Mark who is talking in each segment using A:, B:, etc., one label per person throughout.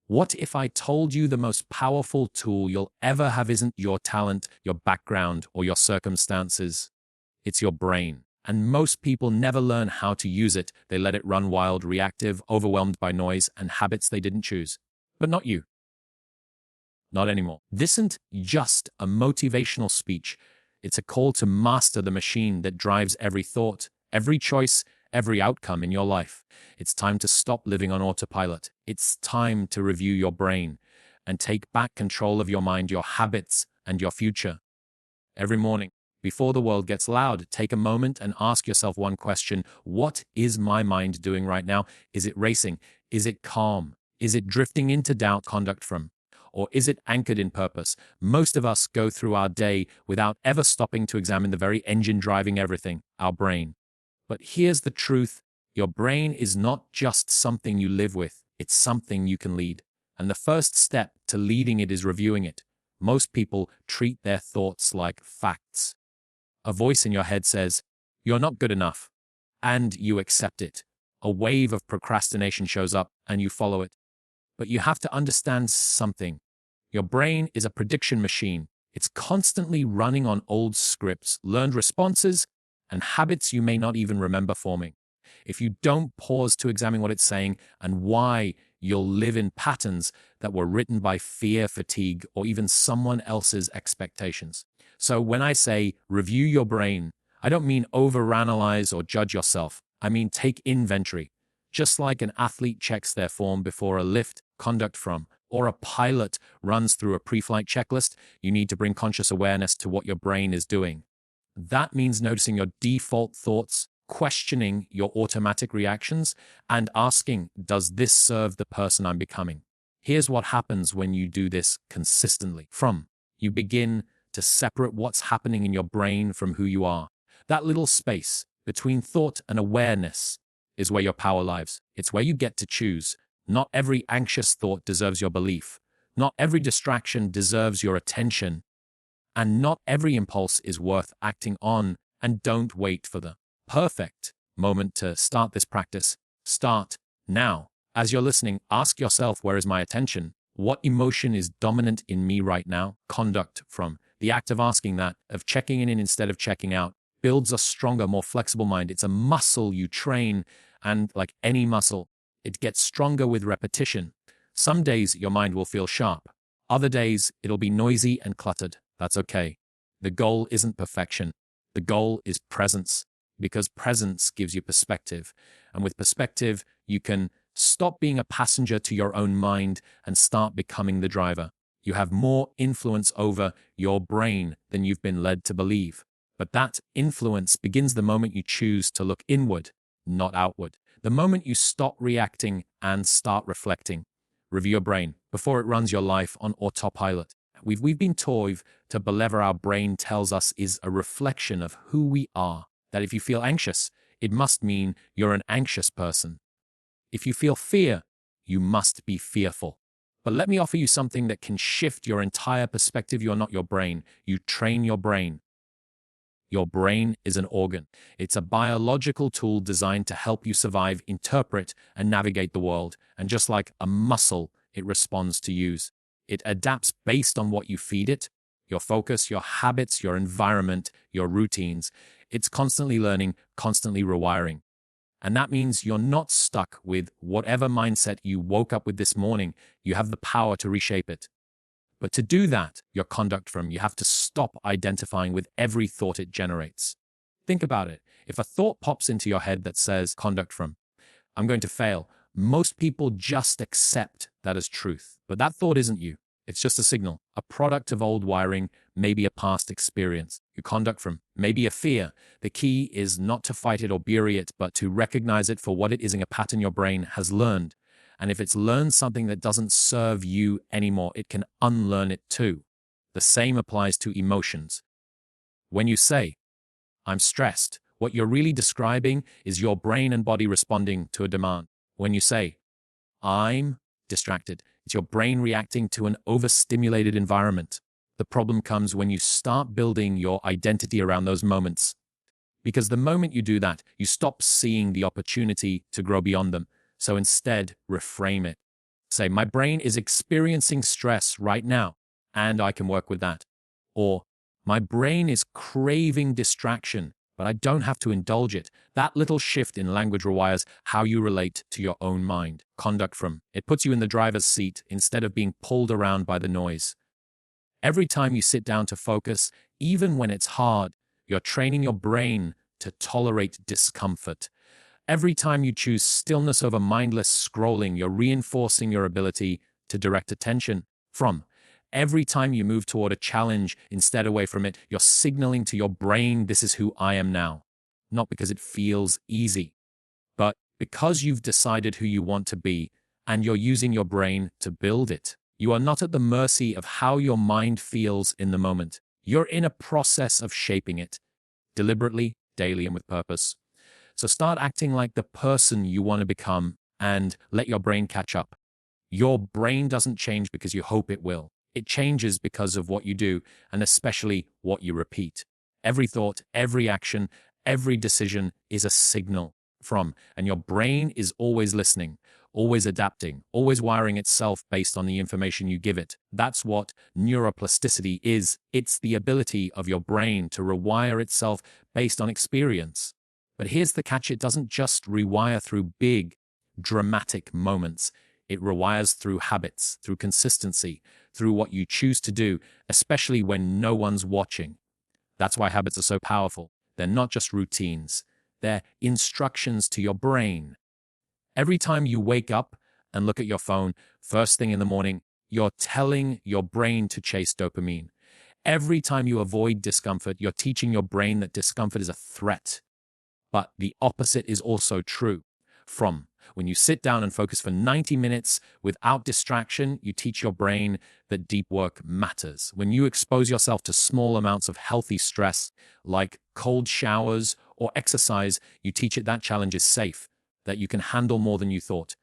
A: What if I told you the most powerful tool you'll ever have isn't your talent, your background, or your circumstances? It's your brain. And most people never learn how to use it. They let it run wild, reactive, overwhelmed by noise and habits they didn't choose. But not you. Not anymore. This isn't just a motivational speech. It's a call to master the machine that drives every thought, every choice, every outcome in your life. It's time to stop living on autopilot. It's time to review your brain and take back control of your mind, your habits, and your future. Every morning, before the world gets loud, take a moment and ask yourself one question. What is my mind doing right now? Is it racing? Is it calm? Is it drifting into doubt, conduct from? Or is it anchored in purpose? Most of us go through our day without ever stopping to examine the very engine driving everything, our brain. But here's the truth. Your brain is not just something you live with. It's something you can lead. And the first step to leading it is reviewing it. Most people treat their thoughts like facts. A voice in your head says, "You're not good enough," and you accept it. A wave of procrastination shows up and you follow it. But you have to understand something. Your brain is a prediction machine. It's constantly running on old scripts, learned responses, and habits you may not even remember forming. If you don't pause to examine what it's saying and why, you'll live in patterns that were written by fear, fatigue, or even someone else's expectations. So when I say review your brain, I don't mean overanalyze or judge yourself. I mean take inventory. Just like an athlete checks their form before a lift, conduct from, or a pilot runs through a pre-flight checklist, you need to bring conscious awareness to what your brain is doing. That means noticing your default thoughts, questioning your automatic reactions, and asking, does this serve the person I'm becoming? Here's what happens when you do this consistently. You begin to separate what's happening in your brain from who you are. That little space between thought and awareness is where your power lies. It's where you get to choose. Not every anxious thought deserves your belief. Not every distraction deserves your attention. And not every impulse is worth acting on. And don't wait for the perfect moment to start this practice. Start now. As you're listening, ask yourself, where is my attention? What emotion is dominant in me right now? Conduct from. The act of asking that, of checking in instead of checking out, builds a stronger, more flexible mind. It's a muscle you train, and like any muscle, it gets stronger with repetition. Some days your mind will feel sharp. Other days it'll be noisy and cluttered. That's okay. The goal isn't perfection. The goal is presence, because presence gives you perspective. And with perspective, you can stop being a passenger to your own mind and start becoming the driver. You have more influence over your brain than you've been led to believe. But that influence begins the moment you choose to look inward, not outward. The moment you stop reacting and start reflecting. Review your brain before it runs your life on autopilot. We've been taught to believe our brain tells us is a reflection of who we are. That if you feel anxious, it must mean you're an anxious person. If you feel fear, you must be fearful. But let me offer you something that can shift your entire perspective. You're not your brain. You train your brain. Your brain is an organ. It's a biological tool designed to help you survive, interpret, and navigate the world. And just like a muscle, it responds to use. It adapts based on what you feed it, your focus, your habits, your environment, your routines. It's constantly learning, constantly rewiring. And that means you're not stuck with whatever mindset you woke up with this morning. You have the power to reshape it. But to do that, your conduct from, you have to stop identifying with every thought it generates. Think about it. If a thought pops into your head that says, conduct from, I'm going to fail, most people just accept that as truth. But that thought isn't you. It's just a signal, a product of old wiring, maybe a past experience. Your conduct from, maybe a fear. The key is not to fight it or bury it, but to recognize it for what it is, in a pattern your brain has learned. And if it's learned something that doesn't serve you anymore, it can unlearn it too. The same applies to emotions. When you say, I'm stressed, what you're really describing is your brain and body responding to a demand. When you say, I'm distracted, it's your brain reacting to an overstimulated environment. The problem comes when you start building your identity around those moments. Because the moment you do that, you stop seeing the opportunity to grow beyond them. So instead, reframe it. Say, my brain is experiencing stress right now, and I can work with that. Or, my brain is craving distraction, but I don't have to indulge it. That little shift in language rewires how you relate to your own mind. Conduct from. It puts you in the driver's seat instead of being pulled around by the noise. Every time you sit down to focus, even when it's hard, you're training your brain to tolerate discomfort. Every time you choose stillness over mindless scrolling, you're reinforcing your ability to direct attention from. Every time you move toward a challenge instead away from it, you're signaling to your brain, this is who I am now. Not because it feels easy, but because you've decided who you want to be and you're using your brain to build it. You are not at the mercy of how your mind feels in the moment. You're in a process of shaping it, deliberately, daily, and with purpose. So start acting like the person you want to become and let your brain catch up. Your brain doesn't change because you hope it will. It changes because of what you do, and especially what you repeat. Every thought, every action, every decision is a signal from, and your brain is always listening, always adapting, always wiring itself based on the information you give it. That's what neuroplasticity is. It's the ability of your brain to rewire itself based on experience. But here's the catch, it doesn't just rewire through big, dramatic moments. It rewires through habits, through consistency, through what you choose to do, especially when no one's watching. That's why habits are so powerful. They're not just routines. They're instructions to your brain. Every time you wake up and look at your phone, first thing in the morning, you're telling your brain to chase dopamine. Every time you avoid discomfort, you're teaching your brain that discomfort is a threat. But the opposite is also true. From when you sit down and focus for 90 minutes without distraction, you teach your brain that deep work matters. When you expose yourself to small amounts of healthy stress, like cold showers or exercise, you teach it that challenge is safe, that you can handle more than you thought.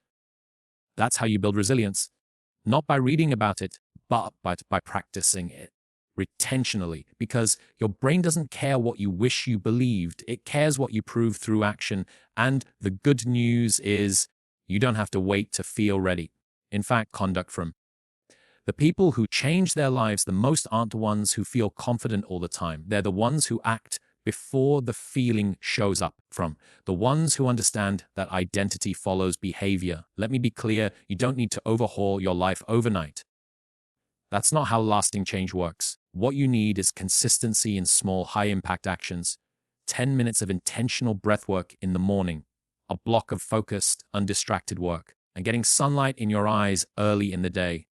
A: That's how you build resilience, not by reading about it, but by practicing it retentionally, because your brain doesn't care what you wish you believed. It cares what you prove through action. And the good news is you don't have to wait to feel ready. In fact, conduct from. The people who change their lives the most aren't the ones who feel confident all the time. They're the ones who act before the feeling shows up from. The ones who understand that identity follows behavior. Let me be clear, you don't need to overhaul your life overnight. That's not how lasting change works. What you need is consistency in small, high-impact actions. 10 minutes of intentional breath work in the morning, a block of focused, undistracted work, and getting sunlight in your eyes early in the day.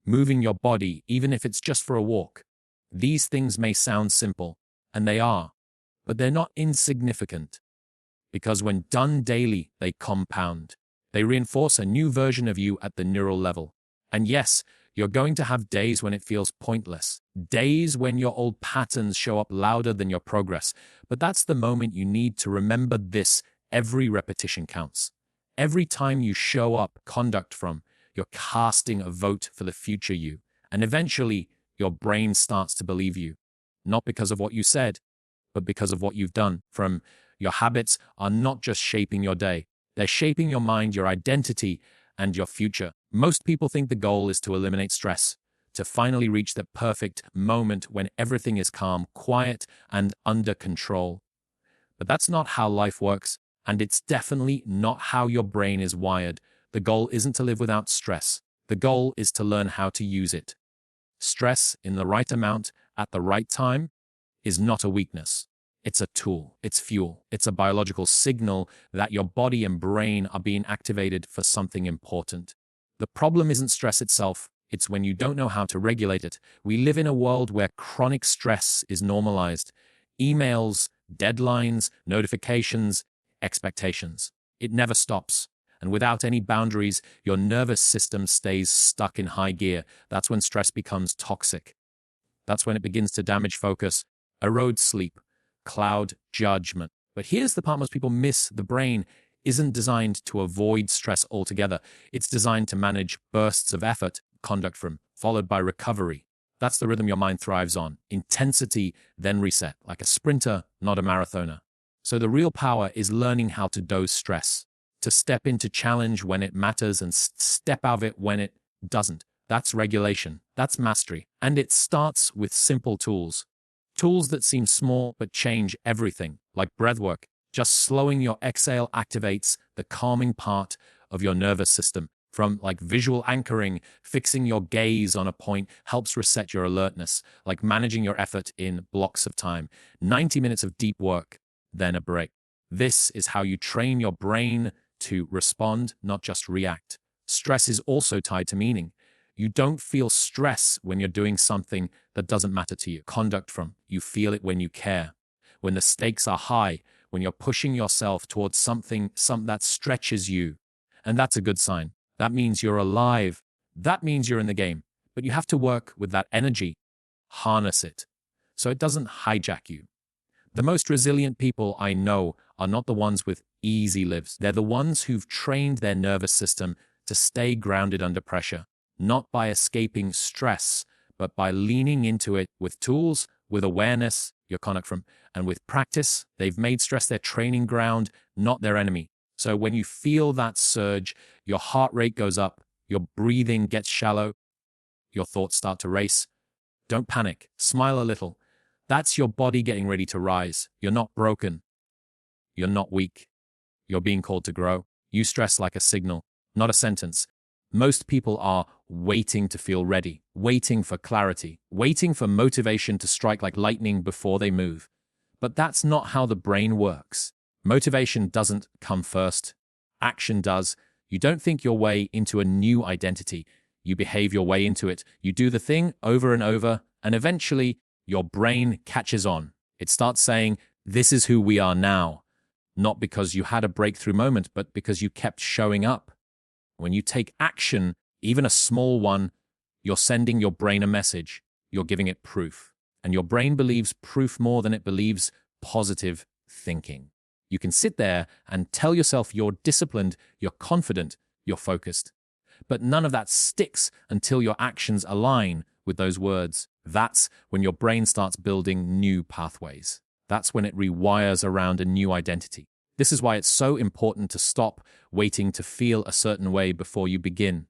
A: Moving your body, even if it's just for a walk. These things may sound simple, and they are, but they're not insignificant. Because when done daily, they compound. They reinforce a new version of you at the neural level. And yes, you're going to have days when it feels pointless, days when your old patterns show up louder than your progress. But that's the moment you need to remember this: every repetition counts. Every time you show up, conduct from, you're casting a vote for the future you. And eventually, your brain starts to believe you, not because of what you said, but because of what you've done. From your habits are not just shaping your day, they're shaping your mind, your identity, and your future. Most people think the goal is to eliminate stress, to finally reach that perfect moment when everything is calm, quiet, and under control. But that's not how life works, and it's definitely not how your brain is wired. The goal isn't to live without stress. The goal is to learn how to use it. Stress in the right amount at the right time is not a weakness. It's a tool, it's fuel, it's a biological signal that your body and brain are being activated for something important. The problem isn't stress itself, it's when you don't know how to regulate it. We live in a world where chronic stress is normalized. Emails, deadlines, notifications, expectations. It never stops. And without any boundaries, your nervous system stays stuck in high gear. That's when stress becomes toxic. That's when it begins to damage focus, erode sleep, cloud judgment. But here's the part most people miss: the brain isn't designed to avoid stress altogether. It's designed to manage bursts of effort, conduct from, followed by recovery. That's the rhythm your mind thrives on. Intensity, then reset, like a sprinter, not a marathoner. So the real power is learning how to dose stress. to step into challenge when it matters and step out of it when it doesn't. That's regulation. That's mastery. And it starts with simple tools. Tools that seem small but change everything, like breathwork. Just slowing your exhale activates the calming part of your nervous system. From like visual anchoring, fixing your gaze on a point helps reset your alertness, like managing your effort in blocks of time. 90 minutes of deep work, then a break. This is how you train your brain to respond, not just react. Stress is also tied to meaning. You don't feel stress when you're doing something that doesn't matter to you. Conduct from. You feel it when you care. When the stakes are high, when you're pushing yourself towards something that stretches you. And that's a good sign. That means you're alive. That means you're in the game. But you have to work with that energy. Harness it so it doesn't hijack you. The most resilient people I know are not the ones with easy lives. They're the ones who've trained their nervous system to stay grounded under pressure, not by escaping stress, but by leaning into it with tools, with awareness, your conduct from, and with practice. They've made stress their training ground, not their enemy. So when you feel that surge, your heart rate goes up, your breathing gets shallow, your thoughts start to race. Don't panic. Smile a little. That's your body getting ready to rise. You're not broken. You're not weak. You're being called to grow. Use stress like a signal, not a sentence. Most people are waiting to feel ready, waiting for clarity, waiting for motivation to strike like lightning before they move. But that's not how the brain works. Motivation doesn't come first. Action does. You don't think your way into a new identity. You behave your way into it. You do the thing over and over, and eventually your brain catches on. It starts saying, this is who we are now. Not because you had a breakthrough moment, but because you kept showing up. When you take action, even a small one, you're sending your brain a message. You're giving it proof. And your brain believes proof more than it believes positive thinking. You can sit there and tell yourself you're disciplined, you're confident, you're focused. But none of that sticks until your actions align with those words. That's when your brain starts building new pathways. That's when it rewires around a new identity. This is why it's so important to stop waiting to feel a certain way before you begin.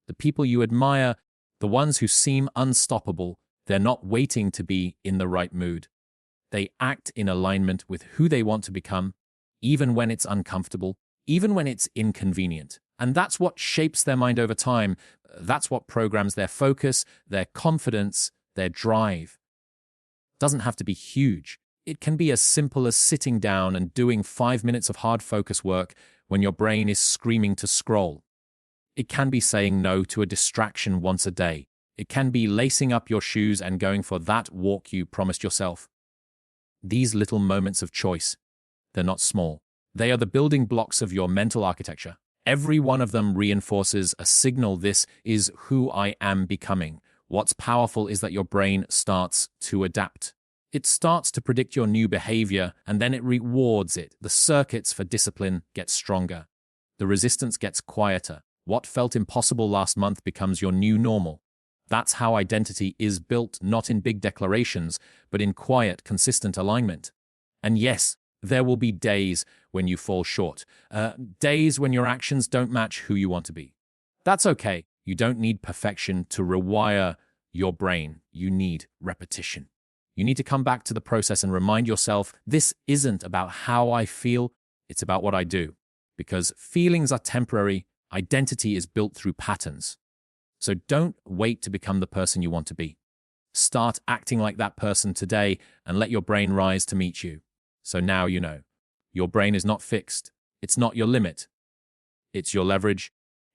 A: The people you admire, the ones who seem unstoppable, they're not waiting to be in the right mood. They act in alignment with who they want to become, even when it's uncomfortable, even when it's inconvenient. And that's what shapes their mind over time. That's what programs their focus, their confidence, their drive. It doesn't have to be huge. It can be as simple as sitting down and doing 5 minutes of hard focus work when your brain is screaming to scroll. It can be saying no to a distraction once a day. It can be lacing up your shoes and going for that walk you promised yourself. These little moments of choice, they're not small. They are the building blocks of your mental architecture. Every one of them reinforces a signal: this is who I am becoming. What's powerful is that your brain starts to adapt. It starts to predict your new behavior, and then it rewards it. The circuits for discipline get stronger. The resistance gets quieter. What felt impossible last month becomes your new normal. That's how identity is built, not in big declarations, but in quiet, consistent alignment. And yes, there will be days when you fall short, days when your actions don't match who you want to be. That's okay. You don't need perfection to rewire your brain. You need repetition. You need to come back to the process and remind yourself, this isn't about how I feel, it's about what I do. Because feelings are temporary, identity is built through patterns. So don't wait to become the person you want to be. Start acting like that person today and let your brain rise to meet you. So now you know. Your brain is not fixed. It's not your limit. It's your leverage.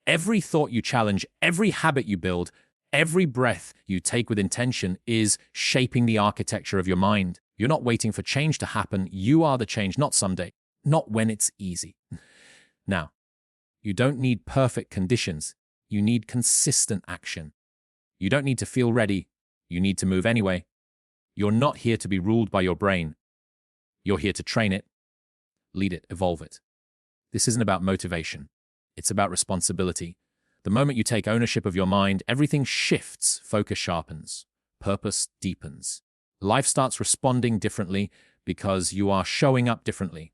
A: Every thought you challenge, every habit you build, every breath you take with intention is shaping the architecture of your mind. You're not waiting for change to happen. You are the change, not someday, not when it's easy. Now, you don't need perfect conditions. You need consistent action. You don't need to feel ready. You need to move anyway. You're not here to be ruled by your brain. You're here to train it, lead it, evolve it. This isn't about motivation. It's about responsibility. The moment you take ownership of your mind, everything shifts, focus sharpens, purpose deepens. Life starts responding differently because you are showing up differently.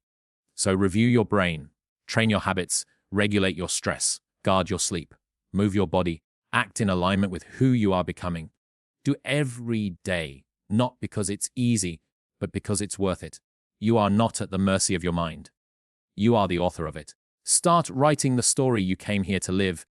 A: So review your brain. Train your habits, regulate your stress, guard your sleep, move your body, act in alignment with who you are becoming. Do every day, not because it's easy, but because it's worth it. You are not at the mercy of your mind. You are the author of it. Start writing the story you came here to live,